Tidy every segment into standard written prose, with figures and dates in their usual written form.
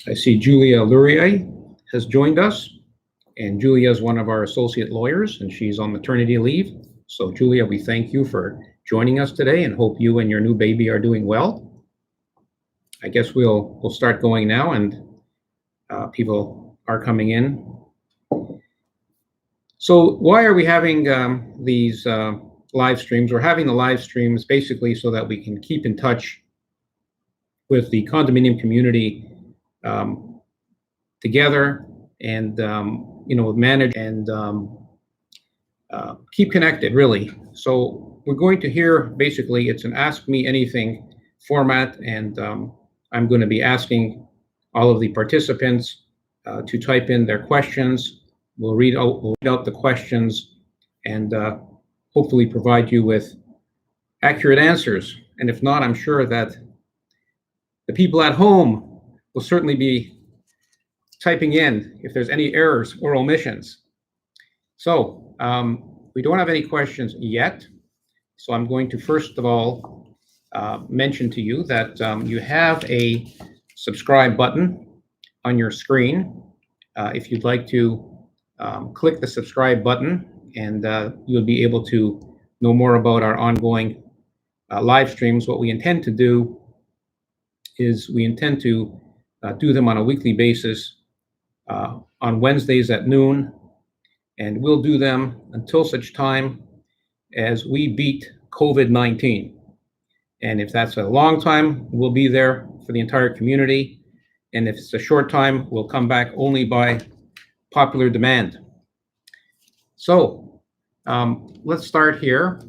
I see Julia Laurier has joined us, and Julia is one of our associate lawyers, and she's on maternity leave. So Julia, we thank you for joining us today and hope you and your new baby are doing well. I guess we'll start going now, and people are coming in. So why are we having these live streams? We're having the live streams basically so that we can keep in touch with the condominium community together and manage and keep connected, really. So we're going to hear, basically, it's an Ask Me Anything format, and I'm going to be asking all of the participants to type in their questions. We'll read out the questions and hopefully provide you with accurate answers. And if not, I'm sure that the people at home will certainly be typing in if there's any errors or omissions. So we don't have any questions yet. So I'm going to first of all mention to you that you have a subscribe button on your screen. If you'd like to click the subscribe button, and you'll be able to know more about our ongoing live streams. What we intend to do is we intend to do them on a weekly basis on Wednesdays at noon, and we'll do them until such time as we beat COVID-19. And if that's a long time, we'll be there for the entire community. And if it's a short time, we'll come back only by popular demand. So let's start here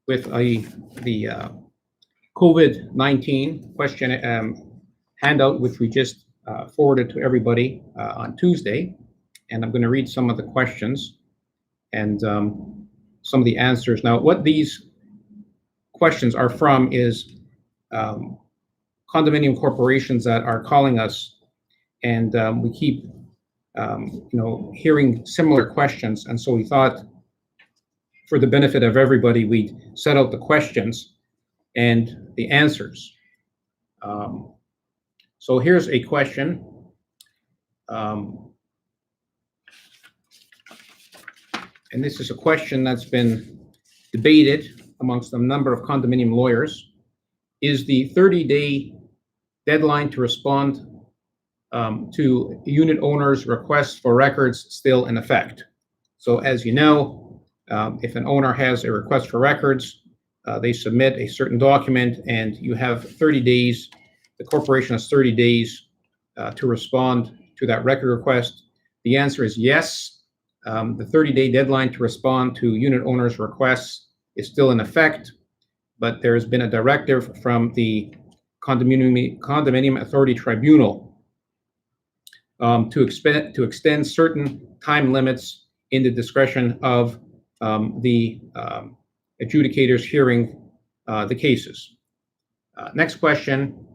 with the COVID-19 question handout, which we just forwarded to everybody on Tuesday. And I'm going to read some of the questions and some of the answers. Now, what these questions are from is condominium corporations that are calling us, and we keep hearing similar questions. And so we thought, for the benefit of everybody, we'd set out the questions and the answers. So here's a question. And this is a question that's been debated amongst a number of condominium lawyers. Is the 30-day deadline to respond to unit owners' requests for records still in effect? So as you know, if an owner has a request for records, they submit a certain document, and you have 30 days, the corporation has 30 days to respond to that record request. The answer is yes. The 30-day deadline to respond to unit owners' requests is still in effect, but there has been a directive from the Condominium Authority Tribunal to extend certain time limits in the discretion of the adjudicators hearing the cases. Next question,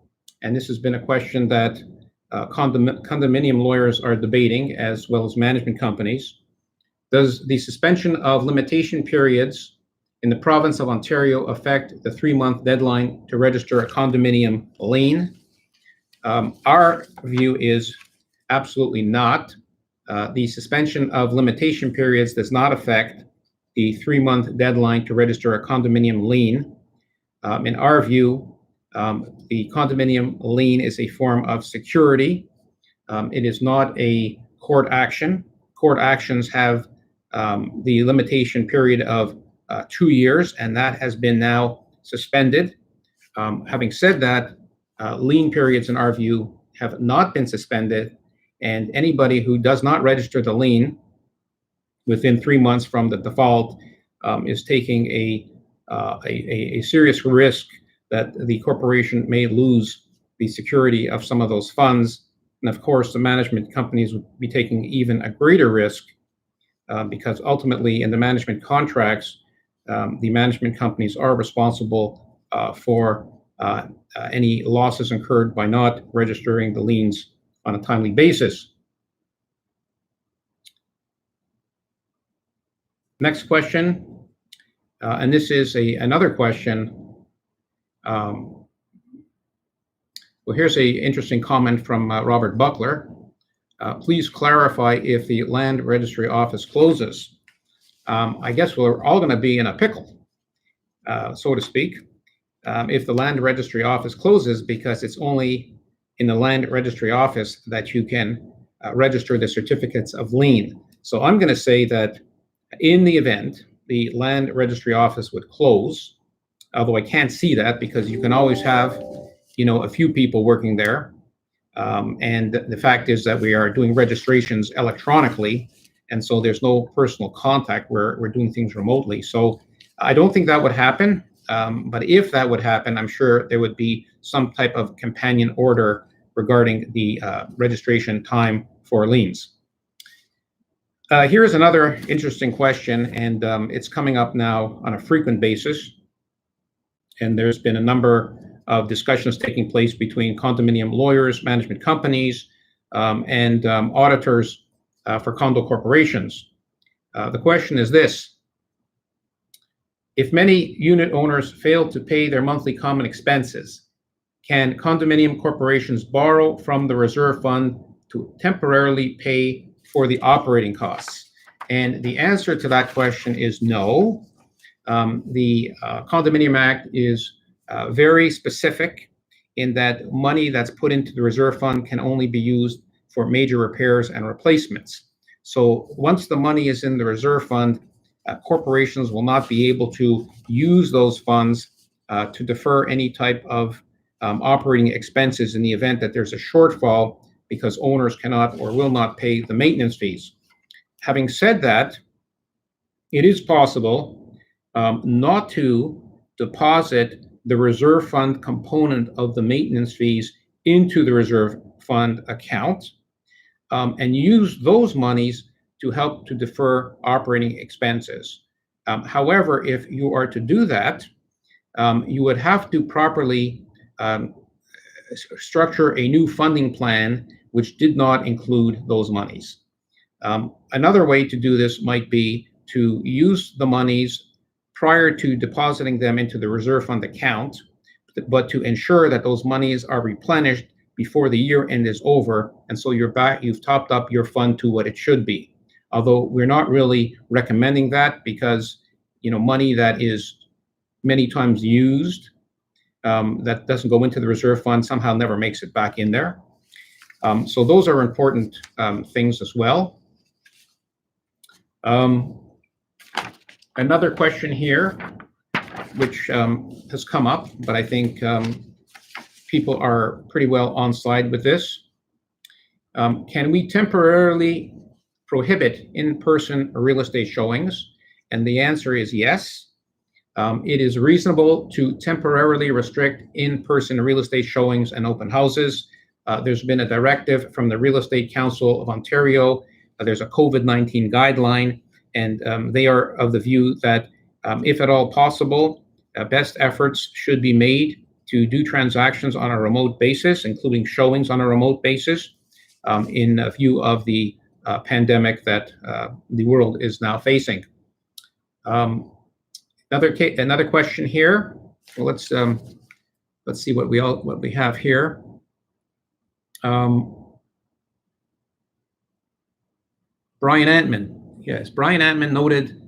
and this has been a question that condominium lawyers are debating, as well as management companies. Does the suspension of limitation periods in the province of Ontario affect the 3-month deadline to register a condominium lien? Our view is absolutely not. The suspension of limitation periods does not affect the 3-month deadline to register a condominium lien. In our view, the condominium lien is a form of security. It is not a court action. Court actions have the limitation period of 2 years, and that has been now suspended. Having said that, lien periods, in our view, have not been suspended, and anybody who does not register the lien within 3 months from the default is taking a serious risk that the corporation may lose the security of some of those funds. And of course, the management companies would be taking even a greater risk because ultimately in the management contracts, the management companies are responsible for any losses incurred by not registering the liens on a timely basis. Next question, and this is another question. Well, here's a interesting comment from Robert Buckler. Please clarify if the land registry office closes. I guess we're all going to be in a pickle, so to speak, if the land registry office closes, because it's only in the land registry office that you can register the certificates of lien. So I'm going to say that in the event the land registry office would close, although I can't see that because you can always have, a few people working there. And the fact is that we are doing registrations electronically, and so there's no personal contact. We're doing things remotely. So I don't think that would happen. But if that would happen, I'm sure there would be some type of companion order regarding the registration time for liens. Here's another interesting question, and it's coming up now on a frequent basis. And there's been a number of discussions taking place between condominium lawyers, management companies, and auditors for condo corporations. The question is this: if many unit owners fail to pay their monthly common expenses, can condominium corporations borrow from the reserve fund to temporarily pay for the operating costs? And the answer to that question is no. The Condominium Act is very specific in that money that's put into the reserve fund can only be used for major repairs and replacements. So once the money is in the reserve fund, corporations will not be able to use those funds to defer any type of operating expenses in the event that there's a shortfall because owners cannot or will not pay the maintenance fees. Having said that, it is possible not to deposit the reserve fund component of the maintenance fees into the reserve fund account and use those monies to help to defer operating expenses. However, if you are to do that, you would have to properly structure a new funding plan which did not include those monies. Another way to do this might be to use the monies prior to depositing them into the reserve fund account, but to ensure that those monies are replenished before the year end is over, and so you've topped up your fund to what it should be. Although we're not really recommending that because money that is many times used that doesn't go into the reserve fund somehow never makes it back in there. So those are important things as well. Another question here, which has come up, but I think people are pretty well on side with this. Can we temporarily prohibit in-person real estate showings? And the answer is yes. It is reasonable to temporarily restrict in-person real estate showings and open houses. There's been a directive from the Real Estate Council of Ontario. There's a COVID-19 guideline, and they are of the view that if at all possible, best efforts should be made to do transactions on a remote basis, including showings on a remote basis, in view of the pandemic that the world is now facing. Another question here. Well, let's see what we have here. Brian Antman. Yes, Brian Antman, noted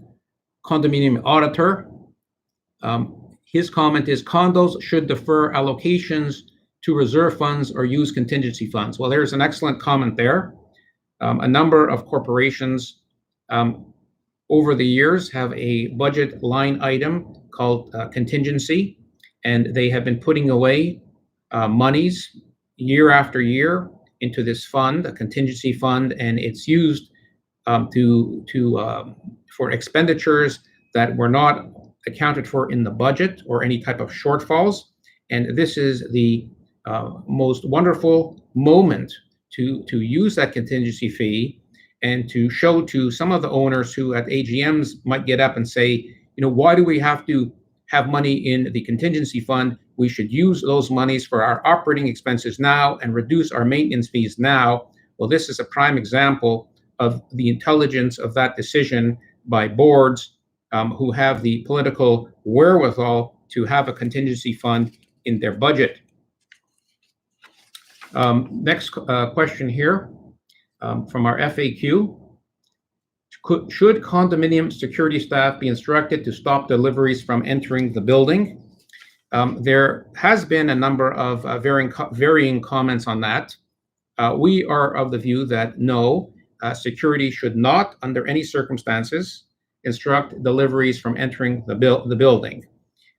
condominium auditor. His comment is condos should defer allocations to reserve funds or use contingency funds. Well, there's an excellent comment there. A number of corporations over the years have a budget line item called contingency, and they have been putting away monies year after year into this fund, a contingency fund, and it's used for expenditures that were not accounted for in the budget or any type of shortfalls. And this is the most wonderful moment to use that contingency fee and to show to some of the owners who at AGMs might get up and say, why do we have to have money in the contingency fund? We should use those monies for our operating expenses now and reduce our maintenance fees now. Well, this is a prime example of the intelligence of that decision by boards who have the political wherewithal to have a contingency fund in their budget. Next question here from our FAQ. Should condominium security staff be instructed to stop deliveries from entering the building? There has been a number of varying comments on that. We are of the view that no, security should not, under any circumstances, instruct deliveries from entering the building.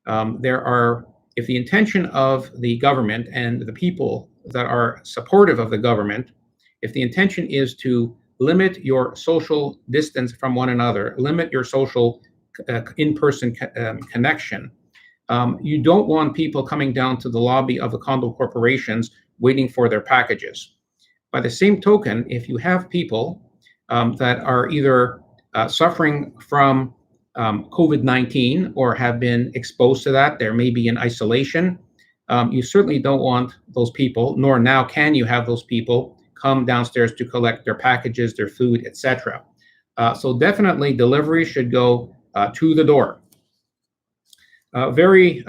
If the intention of the government and the people that are supportive of the government, if the intention is to limit your social distance from one another, limit your social in-person connection, you don't want people coming down to the lobby of the condo corporations waiting for their packages. By the same token, if you have people that are either suffering from COVID-19 or have been exposed to that, there may be in isolation, you certainly don't want those people, nor now can you have those people come downstairs to collect their packages, their food, etc. So definitely delivery should go to the door. Very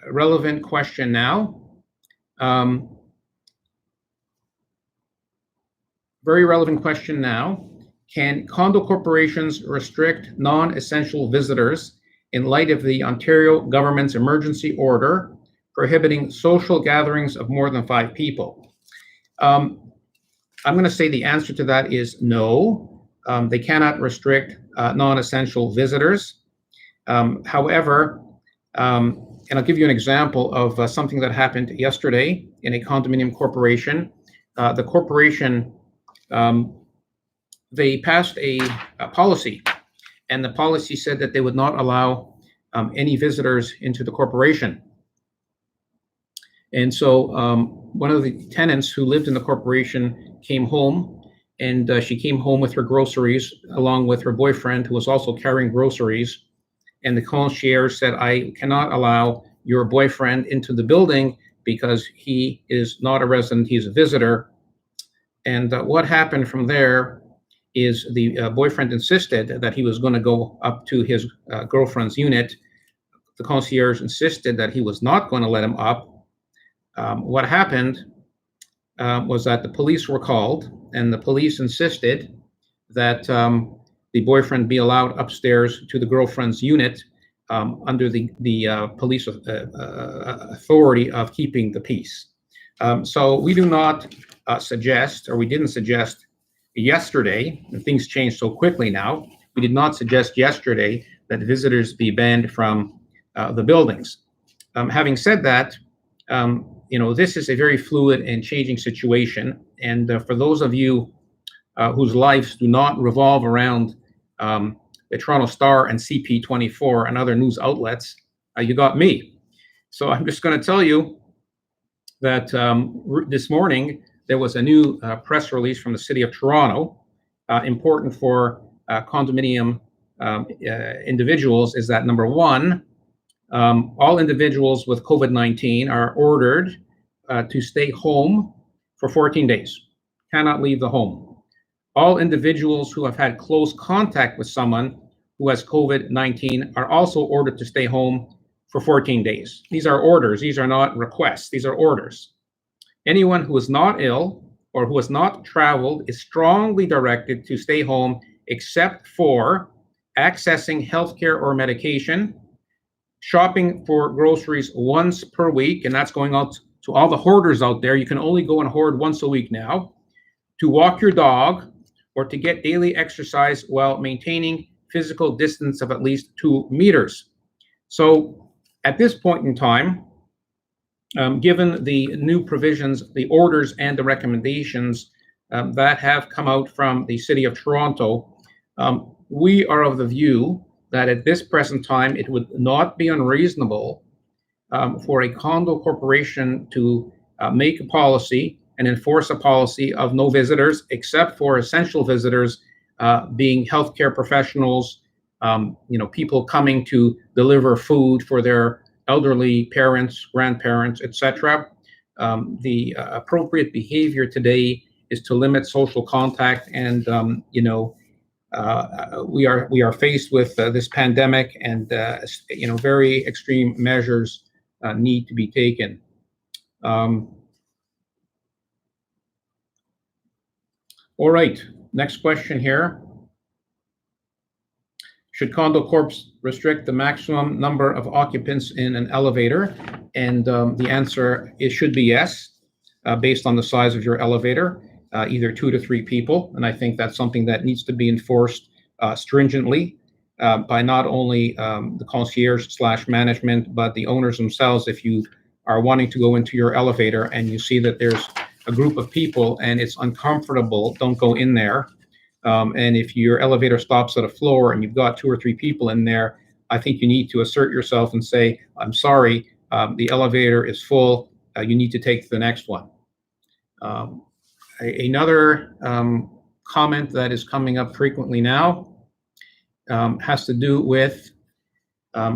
relevant question now. Very relevant question now. Can condo corporations restrict non-essential visitors in light of the Ontario government's emergency order prohibiting social gatherings of more than 5 people? I'm going to say the answer to that is no. They cannot restrict non-essential visitors. However, and I'll give you an example of something that happened yesterday in a condominium corporation. The corporation, they passed a policy, and the policy said that they would not allow any visitors into the corporation. And so one of the tenants who lived in the corporation came home, and she came home with her groceries along with her boyfriend, who was also carrying groceries. And the concierge said, I cannot allow your boyfriend into the building because he is not a resident, he's a visitor. And what happened from there is the boyfriend insisted that he was going to go up to his girlfriend's unit. The concierge insisted that he was not going to let him up. What happened was that the police were called, and the police insisted that the boyfriend be allowed upstairs to the girlfriend's unit under the police authority of keeping the peace. So we do not suggest, or we didn't suggest yesterday, and things changed so quickly now, we did not suggest yesterday that visitors be banned from the buildings. Having said that, this is a very fluid and changing situation. And for those of you whose lives do not revolve around the Toronto Star and CP24 and other news outlets, you got me. So I'm just going to tell you that this morning there was a new press release from the City of Toronto. Important for condominium individuals is that, number one, all individuals with COVID-19 are ordered to stay home for 14 days, cannot leave the home. All individuals who have had close contact with someone who has COVID-19 are also ordered to stay home for 14 days. These are orders. These are not requests. These are orders. Anyone who is not ill or who has not traveled is strongly directed to stay home except for accessing healthcare or medication, shopping for groceries once per week, and that's going out to all the hoarders out there. You can only go and hoard once a week now, to walk your dog, or to get daily exercise while maintaining physical distance of at least 2 meters. So at this point in time, given the new provisions, the orders and the recommendations that have come out from the City of Toronto, we are of the view that at this present time, it would not be unreasonable for a condo corporation to make a policy and enforce a policy of no visitors, except for essential visitors, being healthcare professionals, people coming to deliver food for their elderly parents, grandparents, etc. The appropriate behavior today is to limit social contact, and we are faced with this pandemic, and very extreme measures need to be taken. All right, next question here. Should condo corps restrict the maximum number of occupants in an elevator? And the answer should be yes, based on the size of your elevator, either 2 to 3 people. And I think that's something that needs to be enforced stringently by not only the concierge / management, but the owners themselves. If you are wanting to go into your elevator and you see that there's a group of people and it's uncomfortable, don't go in there. And if your elevator stops at a floor and you've got 2 or 3 people in there, I think you need to assert yourself and say, I'm sorry, the elevator is full. You need to take the next one. Another comment that is coming up frequently now has to do with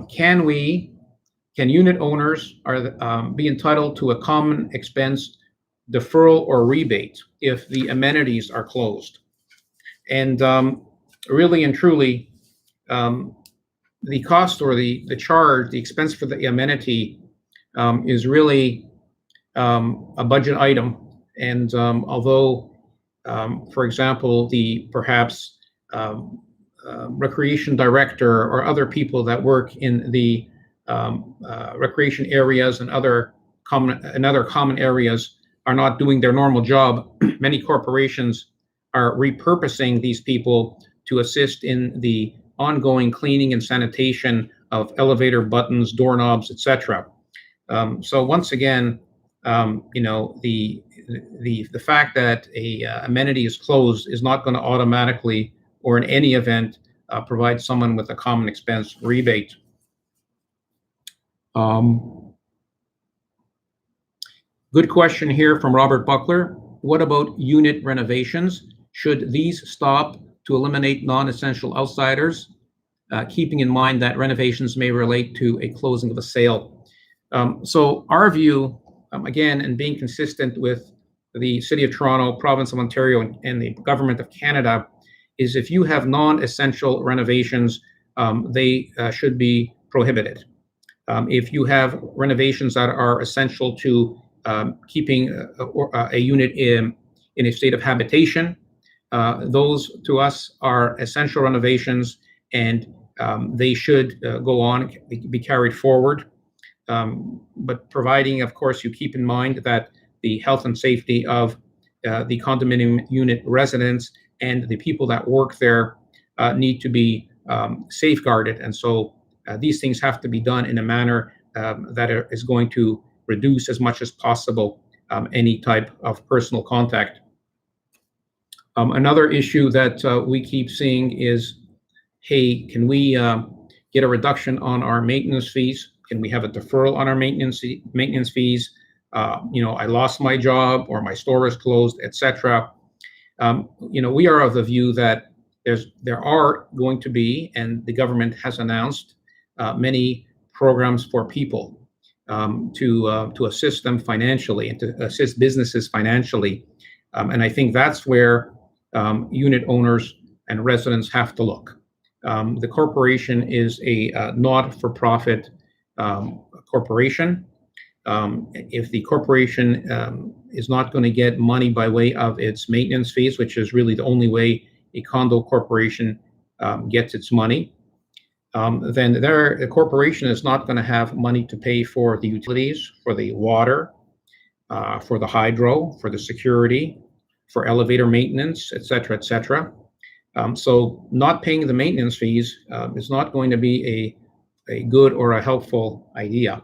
can unit owners be entitled to a common expense deferral or rebate if the amenities are closed? And really and truly, the cost or the charge, the expense for the amenity is really a budget item. And although, for example, the perhaps recreation director or other people that work in the recreation areas and other common areas are not doing their normal job, many corporations are repurposing these people to assist in the ongoing cleaning and sanitation of elevator buttons, doorknobs, etc. So once again, the fact that a amenity is closed is not going to automatically, or in any event, provide someone with a common expense rebate. Good question here from Robert Buckler. What about unit renovations? Should these stop to eliminate non-essential outsiders, keeping in mind that renovations may relate to a closing of a sale? So our view, again, and being consistent with the City of Toronto, Province of Ontario, and the Government of Canada, is if you have non-essential renovations, they should be prohibited. If you have renovations that are essential to keeping a unit in a state of habitation, those to us are essential renovations, and they should go on, be carried forward. But providing, of course, you keep in mind that the health and safety of the condominium unit residents and the people that work there need to be safeguarded. And so these things have to be done in a manner that is going to reduce as much as possible any type of personal contact. Another issue that we keep seeing is, hey, can we get a reduction on our maintenance fees? Can we have a deferral on our maintenance fees? I lost my job, or my store is closed, etc. We are of the view that there are going to be, and the government has announced, many programs for people to assist them financially and to assist businesses financially. And I think that's where unit owners and residents have to look. The corporation is a not-for-profit corporation. If the corporation is not going to get money by way of its maintenance fees, which is really the only way a condo corporation gets its money, then the corporation is not going to have money to pay for the utilities, for the water, for the hydro, for the security, for elevator maintenance, etc., etc. So not paying the maintenance fees is not going to be a good or a helpful idea.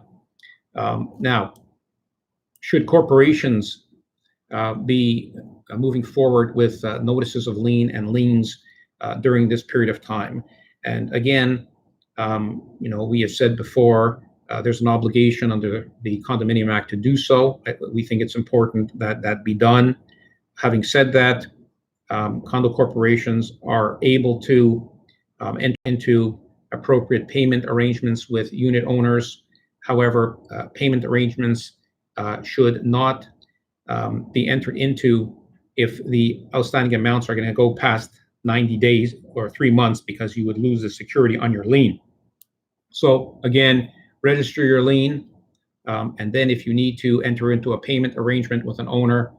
Now, should corporations be moving forward with notices of lien and liens during this period of time? And again, we have said before, there's an obligation under the Condominium Act to do so. We think it's important that that be done. Having said that, condo corporations are able to enter into appropriate payment arrangements with unit owners. However, payment arrangements should not be entered into if the outstanding amounts are going to go past 90 days or 3 months, because you would lose the security on your lien. So again, register your lien, and then if you need to enter into a payment arrangement with an owner,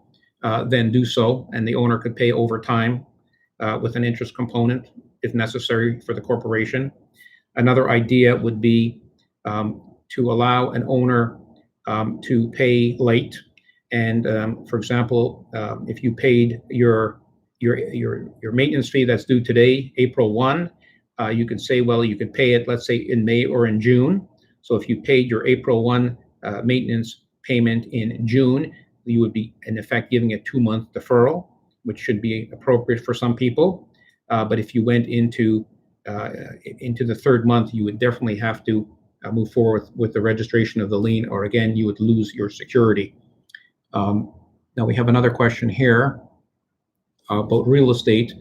then do so, and the owner could pay over time with an interest component if necessary for the corporation. Another idea would be to allow an owner to pay late. And for example, if you paid your maintenance fee that's due today, April 1, you could say, well, you could pay it, let's say, in May or in June. So if you paid your April 1 maintenance payment in June, you would be, in effect, giving a 2-month deferral, which should be appropriate for some people. But if you went into the third month, you would definitely have to move forward with the registration of the lien, or again, you would lose your security. Now we have another question here about real estate.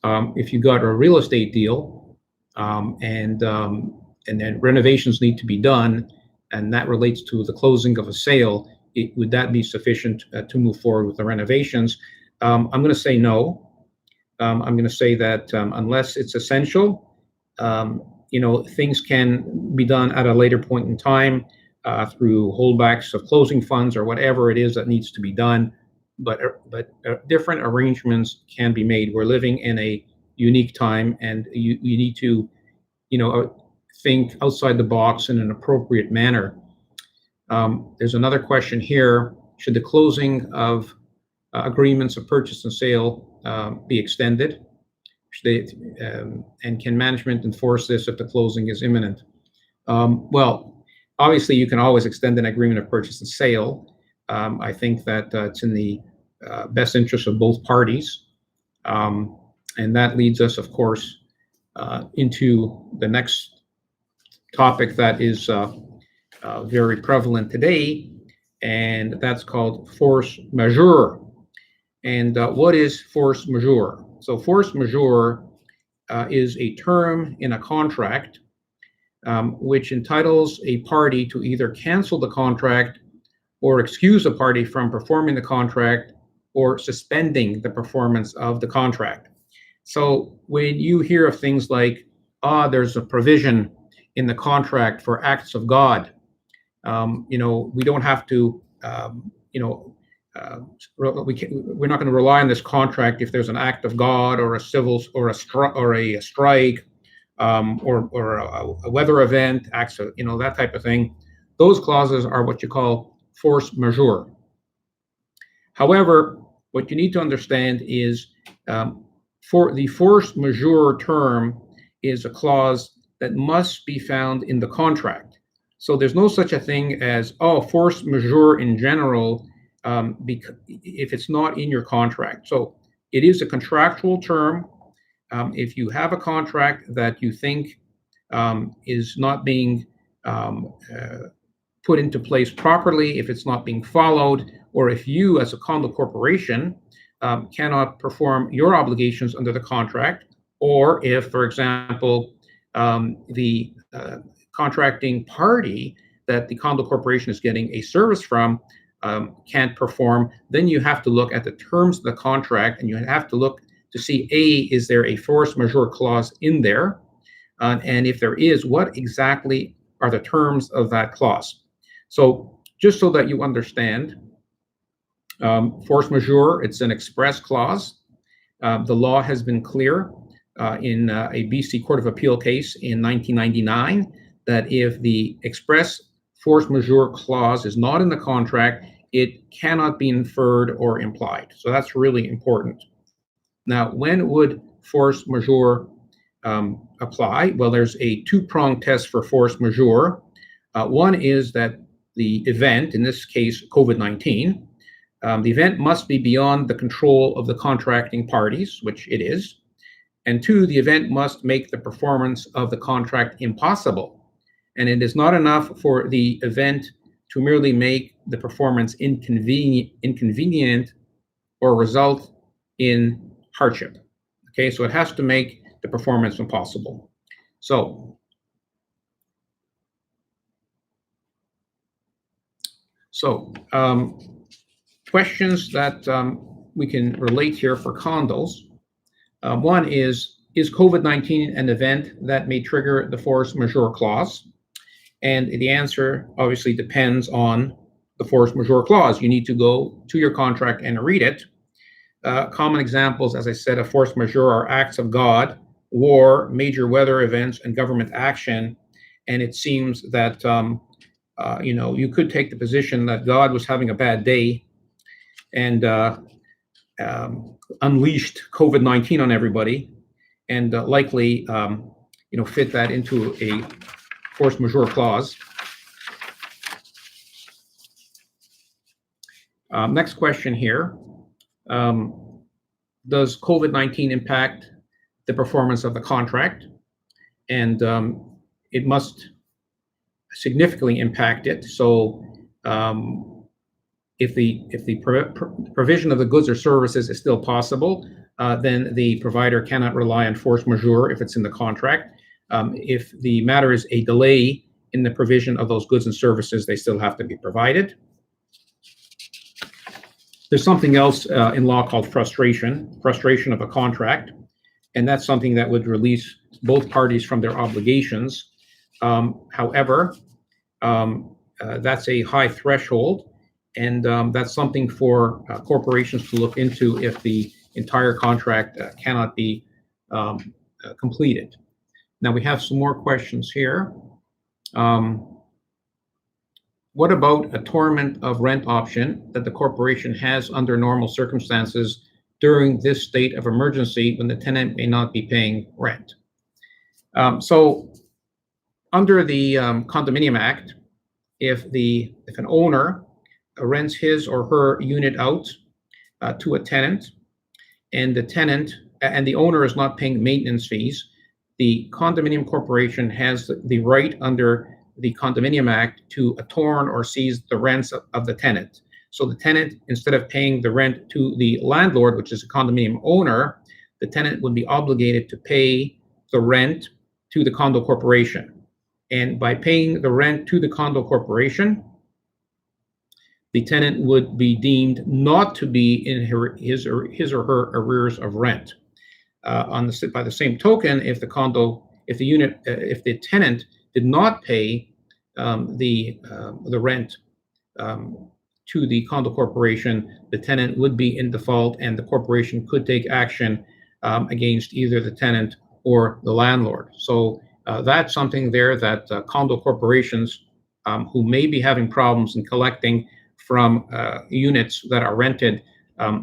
If you got a real estate deal and then renovations need to be done, and that relates to the closing of a sale, would that be sufficient to move forward with the renovations? I'm going to say no. I'm going to say that unless it's essential, things can be done at a later point in time through holdbacks of closing funds or whatever it is that needs to be done. But different arrangements can be made. We're living in a unique time, and you need to, think outside the box in an appropriate manner. There's another question here. Should the closing of agreements of purchase and sale be extended? And can management enforce this if the closing is imminent? Well, obviously, you can always extend an agreement of purchase and sale. I think that it's in the best interest of both parties. And that leads us, of course, into the next topic that is very prevalent today, and that's called force majeure. And what is force majeure? So force majeure is a term in a contract which entitles a party to either cancel the contract or excuse a party from performing the contract or suspending the performance of the contract. So when you hear of things like, there's a provision in the contract for acts of God, we don't have to, we're not going to rely on this contract if there's an act of God or a civil or a strike or a weather event, acts of, that type of thing. Those clauses are what you call force majeure. However, what you need to understand is for the force majeure term is a clause that must be found in the contract. So there's no such a thing as, force majeure in general, if it's not in your contract. So it is a contractual term. If you have a contract that you think is not being put into place properly, if it's not being followed, or if you as a condo corporation cannot perform your obligations under the contract, or if, for example, the contracting party that the condo corporation is getting a service from can't perform, then you have to look at the terms of the contract, and you have to look to see, is there a force majeure clause in there? And if there is, what exactly are the terms of that clause? So just so that you understand, force majeure, it's an express clause. The law has been clear in a BC Court of Appeal case in 1999 that if the express force majeure clause is not in the contract, it cannot be inferred or implied. So that's really important. Now, when would force majeure apply? Well, there's a two-pronged test for force majeure. One is that the event, in this case, COVID-19, the event must be beyond the control of the contracting parties, which it is. And two, the event must make the performance of the contract impossible. And it is not enough for the event to merely make the performance inconvenient or result in hardship. Okay, so it has to make the performance impossible. So questions that we can relate here for condos. One is COVID-19 an event that may trigger the force majeure clause? And the answer obviously depends on the force majeure clause. You need to go to your contract and read it. Common examples, as I said, of force majeure are acts of God, war, major weather events, and government action. And it seems that you could take the position that God was having a bad day and unleashed COVID-19 on everybody, and likely fit that into a force majeure clause. Next question here. Does COVID-19 impact the performance of the contract? And it must significantly impact it. So if the provision of the goods or services is still possible, then the provider cannot rely on force majeure if it's in the contract. If the matter is a delay in the provision of those goods and services, they still have to be provided. There's something else in law called frustration of a contract, and that's something that would release both parties from their obligations. However, that's a high threshold, and that's something for corporations to look into if the entire contract cannot be completed. Now we have some more questions here. What about a torment of rent option that the corporation has under normal circumstances during this state of emergency when the tenant may not be paying rent? So under the Condominium Act, if an owner rents his or her unit out to a tenant, and the owner is not paying maintenance fees, the condominium corporation has the right under the Condominium Act to attorn or seize the rents of the tenant. So the tenant, instead of paying the rent to the landlord, which is a condominium owner, the tenant would be obligated to pay the rent to the condo corporation. And by paying the rent to the condo corporation, the tenant would be deemed not to be in his or her arrears of rent. By the same token, if the tenant did not pay the rent to the condo corporation, the tenant would be in default, and the corporation could take action against either the tenant or the landlord. So that's something there that condo corporations who may be having problems in collecting from units that are rented,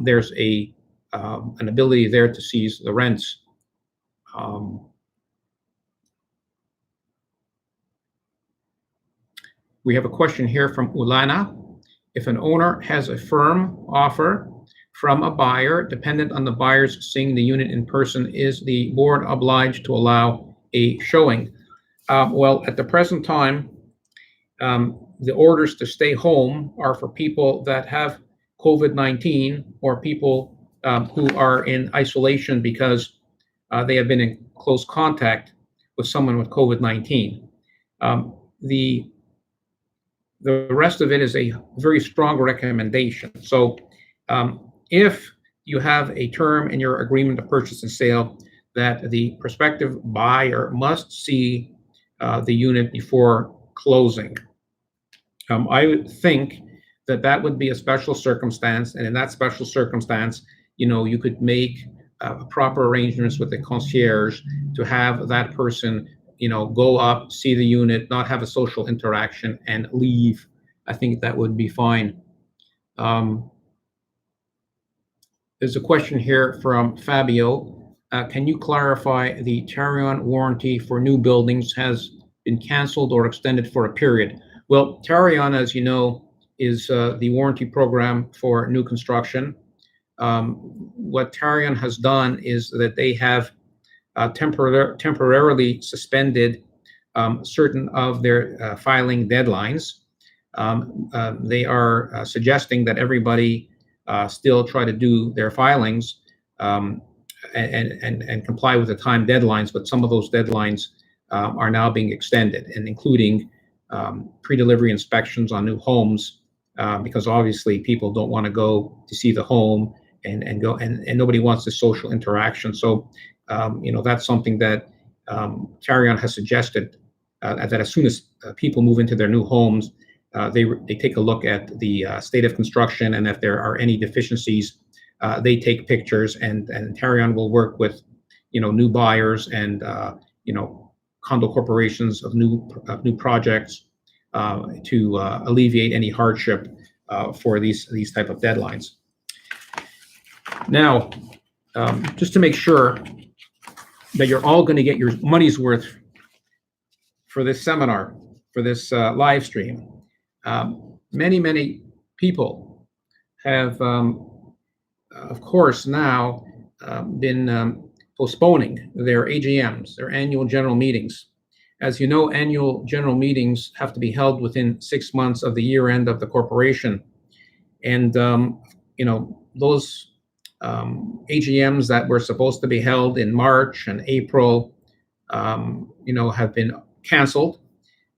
there's an ability there to seize the rents. We have a question here from Ulana. If an owner has a firm offer from a buyer, dependent on the buyer's seeing the unit in person, is the board obliged to allow a showing? Well, at the present time, the orders to stay home are for people that have COVID-19 or people who are in isolation because they have been in close contact with someone with COVID-19. The rest of it is a very strong recommendation. So if you have a term in your agreement of purchase and sale that the prospective buyer must see the unit before closing, I would think that would be a special circumstance, and in that special circumstance, you could make proper arrangements with the concierge to have that person go up, see the unit, not have a social interaction, and leave. I think that would be fine. There's a question here from Fabio. Can you clarify the Tarion warranty for new buildings has been canceled or extended for a period? Well, Tarion, as you know, is the warranty program for new construction. What Tarion has done is that they have temporarily suspended certain of their filing deadlines. They are suggesting that everybody still try to do their filings and comply with the time deadlines, but some of those deadlines are now being extended, and including pre-delivery inspections on new homes, because obviously people don't want to go to see the home and nobody wants the social interaction. So that's something that Tarion has suggested, that as soon as people move into their new homes, they take a look at the state of construction, and if there are any deficiencies, they take pictures, and Tarion will work with, new buyers and, condo corporations of new projects to alleviate any hardship for these type of deadlines. Now, just to make sure that you're all going to get your money's worth for this seminar, for this live stream, many people have, of course, now been postponing their AGMs, their annual general meetings. As you know, annual general meetings have to be held within 6 months of the year end of the corporation. And, those AGMs that were supposed to be held in March and April, have been canceled.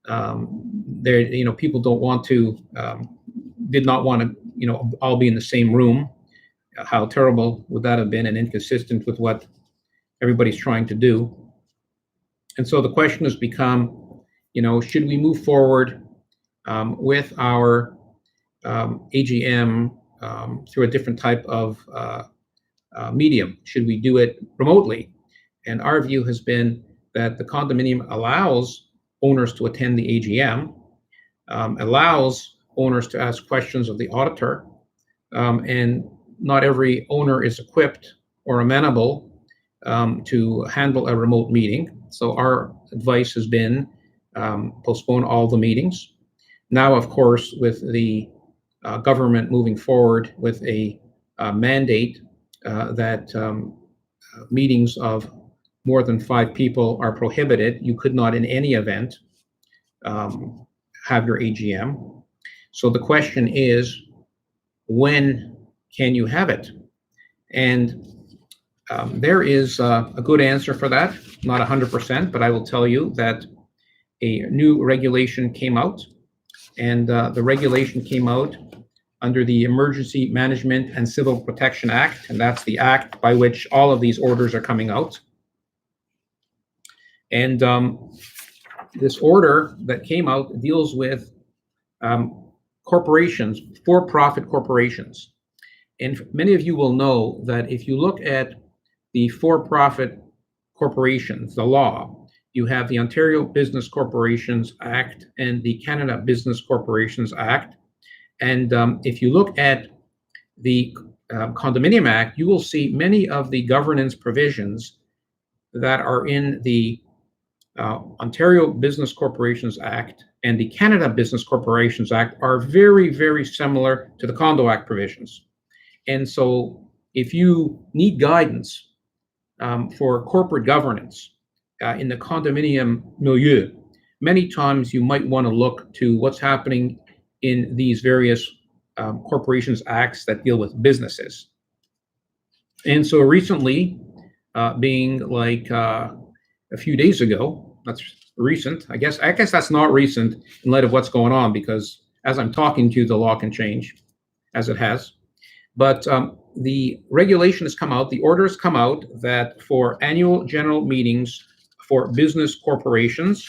People don't want to, did not want to, all be in the same room. How terrible would that have been, and inconsistent with what everybody's trying to do. And so the question has become, should we move forward with our AGM through a different type of medium? Should we do it remotely? And our view has been that the condominium allows owners to attend the AGM, allows owners to ask questions of the auditor, and not every owner is equipped or amenable to handle a remote meeting. So our advice has been postpone all the meetings. Now, of course, with the government moving forward with a mandate that meetings of more than 5 people are prohibited, you could not in any event have your AGM. So the question is, when can you have it? And there is a good answer for that, not 100%, but I will tell you that a new regulation came out, and the regulation came out under the Emergency Management and Civil Protection Act, and that's the act by which all of these orders are coming out. And this order that came out deals with corporations, for-profit corporations. And many of you will know that if you look at the for-profit corporations, the law, you have the Ontario Business Corporations Act and the Canada Business Corporations Act. And if you look at the Condominium Act, you will see many of the governance provisions that are in the Ontario Business Corporations Act and the Canada Business Corporations Act are very, very similar to the Condo Act provisions. And so if you need guidance for corporate governance in the condominium milieu, many times you might want to look to what's happening in these various corporations acts that deal with businesses. And so recently, being like a few days ago, that's recent. I guess that's not recent in light of what's going on, because as I'm talking to you, the law can change, as it has. But the regulation has come out, the order has come out that for annual general meetings for business corporations,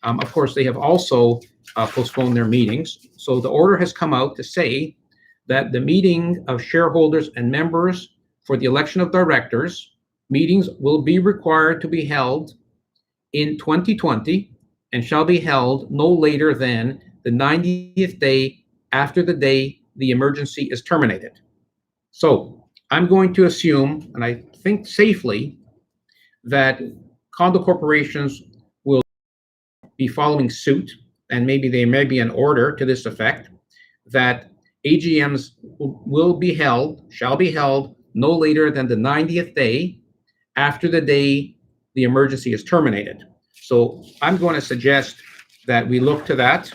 of course, they have also postponed their meetings. So the order has come out to say that the meeting of shareholders and members for the election of directors, meetings will be required to be held in 2020 and shall be held no later than the 90th day after the day the emergency is terminated. So I'm going to assume, and I think safely, that condo corporations will be following suit, and maybe there may be an order to this effect, that AGMs will be held, shall be held, no later than the 90th day after the day the emergency is terminated. So I'm going to suggest that we look to that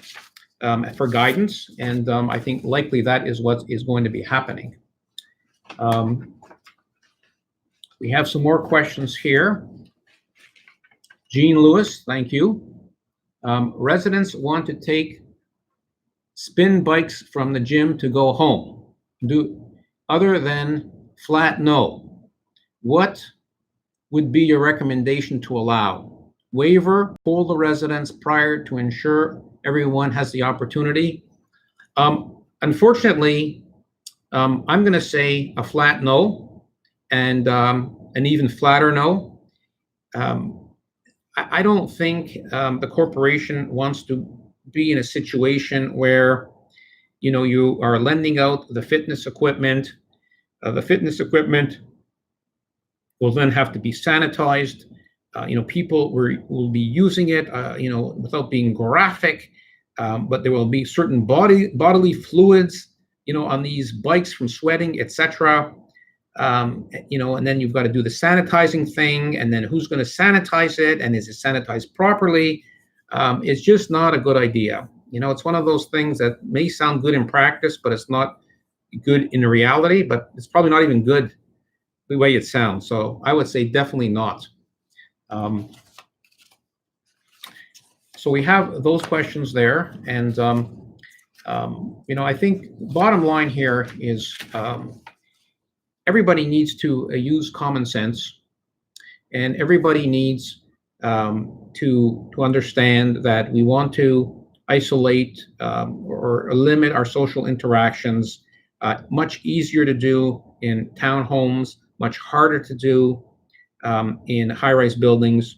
for guidance, and I think likely that is what is going to be happening. We have some more questions here. Jean Lewis, thank you. Residents want to take spin bikes from the gym to go home. Other than flat no, what would be your recommendation to allow? Waiver, poll the residents prior to ensure everyone has the opportunity. Unfortunately, I'm going to say a flat no, and an even flatter no. I don't think the corporation wants to be in a situation where, you are lending out the fitness equipment. The fitness equipment will then have to be sanitized. People will be using it, without being graphic, but there will be certain bodily fluids, on these bikes from sweating, etc. And then you've got to do the sanitizing thing, and then who's going to sanitize it, and is it sanitized properly? It's just not a good idea. It's one of those things that may sound good in practice, but it's not good in reality, but it's probably not even good the way it sounds. So I would say definitely not. So we have those questions there. And, I think bottom line here is everybody needs to use common sense, and everybody needs to understand that we want to isolate or limit our social interactions. Much easier to do in townhomes, much harder to do in high-rise buildings.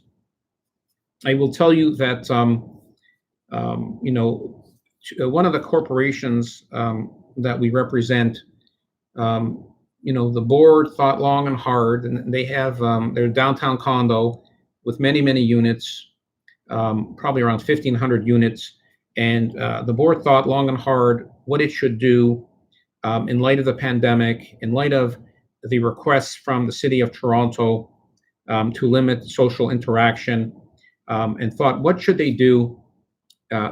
I will tell you that one of the corporations that we represent, the board thought long and hard, and they have their downtown condo with many, many units, probably around 1,500 units, and the board thought long and hard what it should do in light of the pandemic, in light of the requests from the City of Toronto to limit social interaction, and thought, what should they do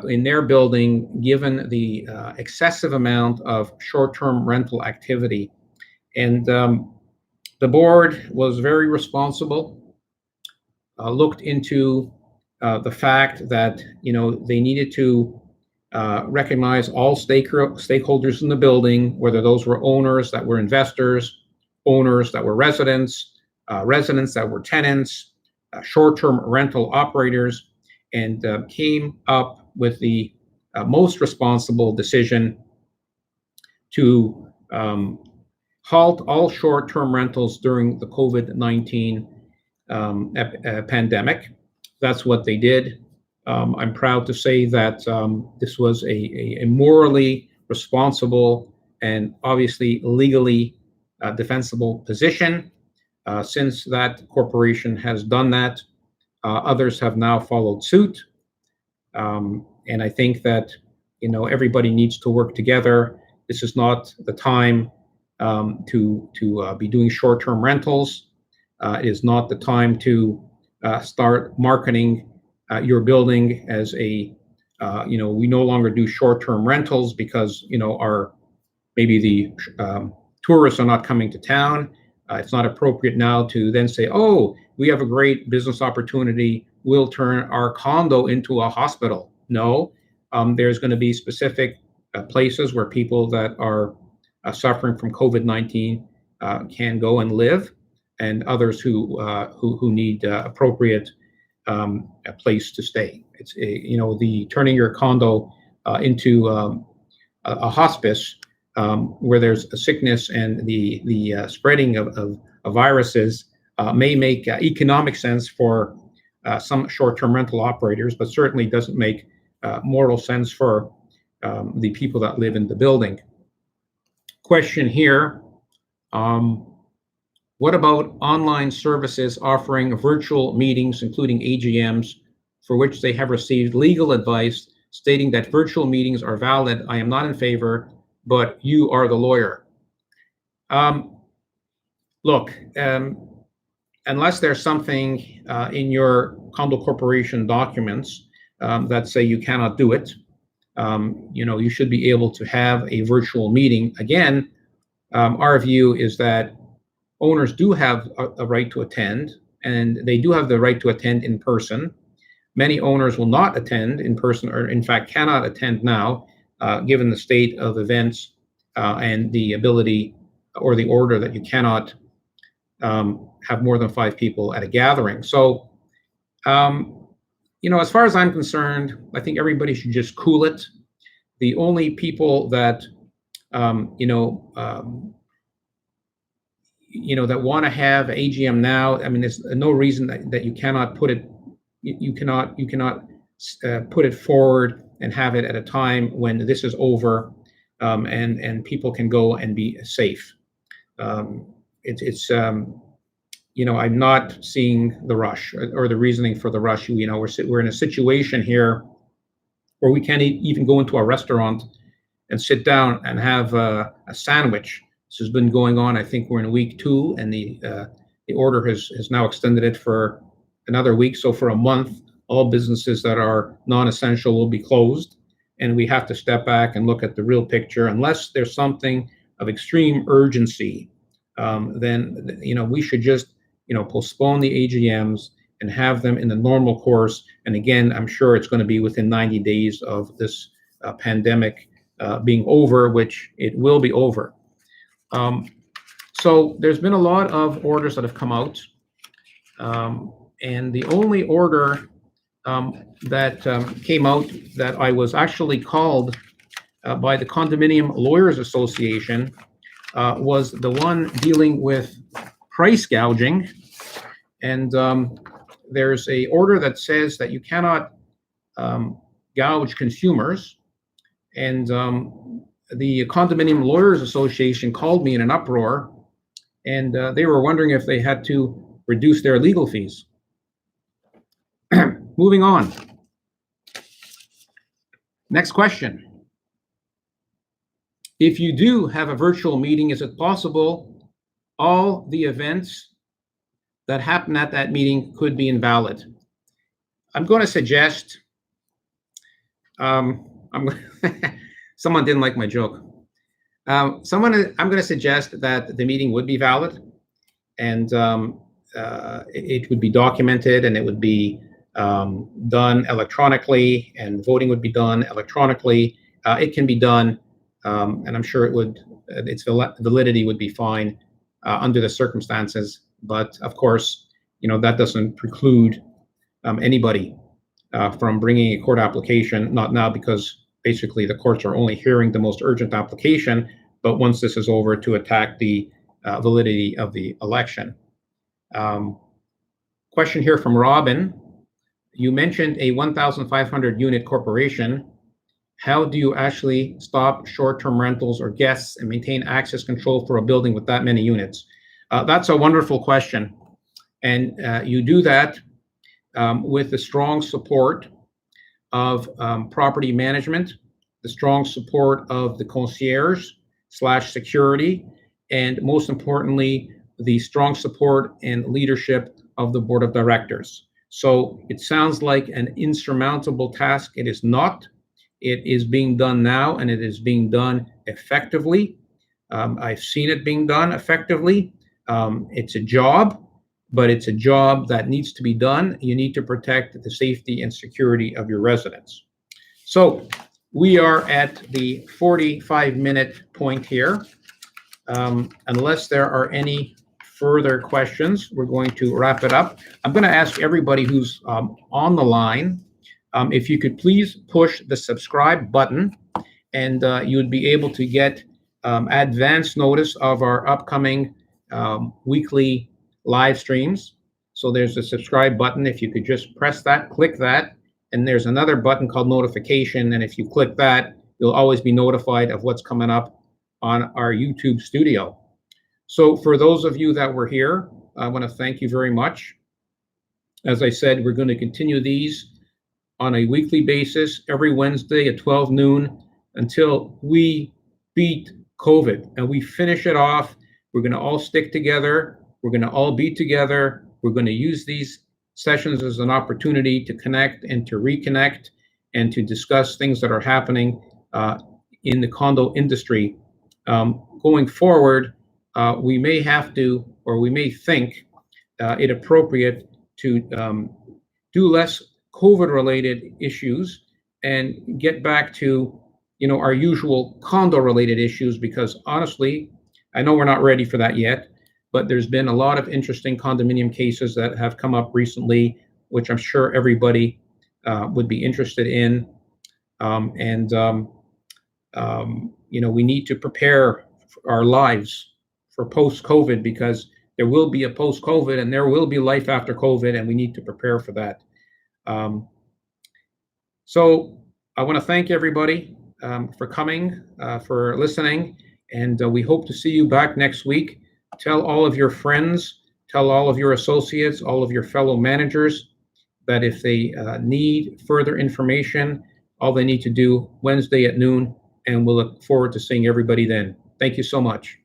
in their building given the excessive amount of short-term rental activity. And the board was very responsible, looked into the fact that, they needed to recognize all stakeholders in the building, whether those were owners that were investors, owners that were residents, residents that were tenants, short-term rental operators, and came up with the most responsible decision to halt all short-term rentals during the COVID-19 pandemic. That's what they did. I'm proud to say that this was a morally responsible and obviously legally defensible position. Since that corporation has done that, others have now followed suit. And I think that, everybody needs to work together. This is not the time to be doing short-term rentals. It is not the time to start marketing your building as we no longer do short-term rentals because, maybe the tourists are not coming to town. It's not appropriate now to then say, oh, we have a great business opportunity. We'll turn our condo into a hospital. No, there's going to be specific places where people that are suffering from COVID-19 can go and live, and others who need appropriate a place to stay. It's the turning your condo into a hospice where there's a sickness and the spreading of viruses may make economic sense for some short-term rental operators, but certainly doesn't make moral sense for the people that live in the building. Question here, what about online services offering virtual meetings, including AGMs, for which they have received legal advice stating that virtual meetings are valid? I am not in favor, but you are the lawyer. Look, unless there's something in your condo corporation documents that say you cannot do it, you should be able to have a virtual meeting. Again, our view is that owners do have a right to attend, and they do have the right to attend in person. Many owners will not attend in person, or in fact cannot attend now, given the state of events and the ability or the order that you cannot have more than 5 people at a gathering. So, as far as I'm concerned, I think everybody should just cool it. the only people that that want to have AGM now, I mean, there's no reason that you cannot put it, you cannot put it forward and have it at a time when this is over, and people can go and be safe. I'm not seeing the rush or the reasoning for the rush. We're in a situation here where we can't even go into a restaurant and sit down and have a sandwich. This has been going on. I think we're in week 2, and the order has now extended it for another week. So for a month, all businesses that are non-essential will be closed, and we have to step back and look at the real picture. Unless there's something of extreme urgency, then we should just postpone the AGMs and have them in the normal course. And again, I'm sure it's going to be within 90 days of this pandemic being over, which it will be over. So there's been a lot of orders that have come out, and the only order that came out that I was actually called by the Condominium Lawyers Association was the one dealing with price gouging. And there's a order that says that you cannot gouge consumers. And the Condominium Lawyers Association called me in an uproar, and they were wondering if they had to reduce their legal fees. Moving on. Next question. If you do have a virtual meeting, is it possible all the events that happen at that meeting could be invalid? I'm going to suggest, someone didn't like my joke. I'm going to suggest that the meeting would be valid, and it would be documented, and it would be done electronically, and voting would be done electronically. It can be done, and I'm sure its validity would be fine under the circumstances. But of course, that doesn't preclude anybody from bringing a court application, not now, because basically the courts are only hearing the most urgent application, but once this is over, to attack the validity of the election. Question here from Robin. You mentioned a 1,500 unit corporation. How do you actually stop short-term rentals or guests and maintain access control for a building with that many units? That's a wonderful question. And you do that with the strong support of property management, the strong support of the concierge/security, and most importantly, the strong support and leadership of the board of directors. So it sounds like an insurmountable task. It is not. It is being done now, and it is being done effectively. I've seen it being done effectively. It's a job, but it's a job that needs to be done. You need to protect the safety and security of your residents. So we are at the 45-minute point here. Unless there are any further questions, we're going to wrap it up. I'm going to ask everybody who's on the line, if you could please push the subscribe button, and you would be able to get advance notice of our upcoming weekly live streams. So there's a subscribe button. If you could just press that, click that, and there's another button called notification. And if you click that, you'll always be notified of what's coming up on our YouTube studio. So for those of you that were here, I want to thank you very much. As I said, we're going to continue these on a weekly basis every Wednesday at 12 noon until we beat COVID and we finish it off. We're going to all stick together. We're going to all be together. We're going to use these sessions as an opportunity to connect and to reconnect and to discuss things that are happening in the condo industry. Going forward, we may have to, or we may think it appropriate to do less COVID-related issues and get back to, our usual condo-related issues, because honestly, I know we're not ready for that yet, but there's been a lot of interesting condominium cases that have come up recently, which I'm sure everybody would be interested in. We need to prepare our lives for post-COVID, because there will be a post-COVID and there will be life after COVID, and we need to prepare for that. So I want to thank everybody for coming, for listening, and we hope to see you back next week. Tell all of your friends, tell all of your associates, all of your fellow managers that if they need further information, all they need to do Wednesday at noon, and we'll look forward to seeing everybody then. Thank you so much.